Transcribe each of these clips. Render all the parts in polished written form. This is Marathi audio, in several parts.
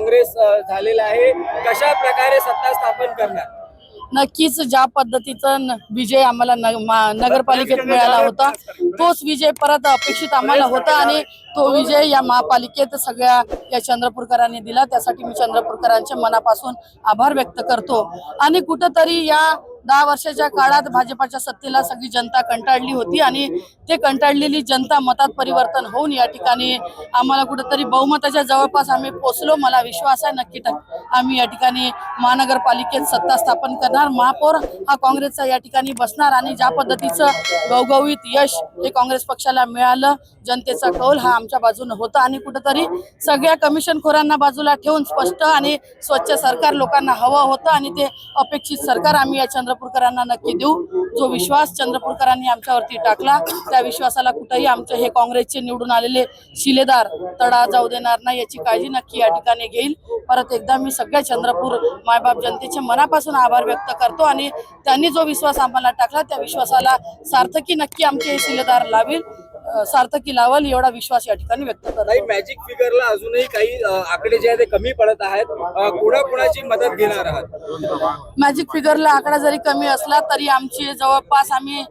काँग्रेस झालेला आहे, कशा प्रकारे सत्ता स्थापन करणार? नक्कीच ज्या पद्धतीचा विजय आम्हाला नगरपालिकेत मिळाला होता तोच विजय परत अपेक्षित आम्हाला होता आणि तो विजय या महापालिकेत सगळ्या या चंद्रपूरकरांनी दिला। त्यासाठी मी चंद्रपूरकरांचे मनापासून आभार व्यक्त करतो। आणि कुठेतरी या 10 वर्षाच्या काळात भाजपाच्या सत्तेला सगळी जनता कंटाळली होती आणि ते कंटाळलेली जनता मतात परिवर्तन होऊन या ठिकाणी आम्हाला कुठेतरी बहुमताच्या जवळपास आम्ही पोहोचलो। मला विश्वास आहे नक्की आम्ही या ठिकाणी महानगरपालिकेत सत्ता स्थापन करणार। महापौर हा काँग्रेसचा या ठिकाणी बसणार आणि ज्या पद्धतीचं गवगवीत यश हे काँग्रेस पक्षाला मिळालं, जनतेचा कौल हा आमच्या बाजूने होता आणि कुठेतरी सगळ्या कमिशनखोरांना बाजूला ठेवून स्पष्ट आणि स्वच्छ सरकार लोकांना हवं होतं आणि ते अपेक्षित सरकार आम्ही या चंद्रपूरकरांना नक्की देऊ। जो विश्वास चंद्रपूरकरांनी आमच्यावरती टाकला त्या विश्वासाला कुठेही आमचे हे काँग्रेसचे निवडून आलेले शिलेदार तडा जाऊ देणार नाही याची काळजी नक्की या ठिकाणी घेईल। परत एकदा मी सगळ्या चंद्रपूर मायबाप जनतेचे मनापासून आभार व्यक्त करतो आणि त्यांनी जो विश्वास आम्हाला टाकला त्या विश्वासाला सार्थकी नक्की आमचे हे शिलेदार लावेल, सार्थकी लावल एवढा विश्वास या ठिकाणी व्यक्त करतो। मॅजिक फिगरला अजूनही काही आकडे जे आहेत ते कमी पडत आहेत, कोणाची मदत घेणार आहात? मॅजिक फिगरला आकडा जरी कमी असला तरी आमची जवळपास आम्ही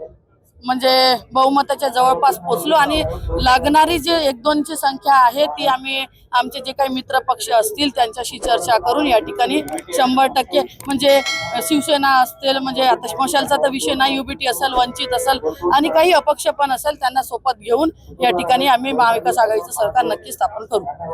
म्हणजे बहुमताच्या जवळपास पोहोचलो आणि लागणारी जे 1-2 ची संख्या आहे ती आम्ही आमचे जे काही मित्र पक्ष असतील त्यांच्याशी चर्चा करून या ठिकाणी 100% म्हणजे शिवसेना असतील, म्हणजे आता स्मशालचा तर विषय नाही, युबीटी असेल, वंचित असेल आणि काही अपक्ष पण असेल त्यांना सोबत घेऊन या ठिकाणी आम्ही महाविकास आघाडीचं सरकार नक्की स्थापन करू।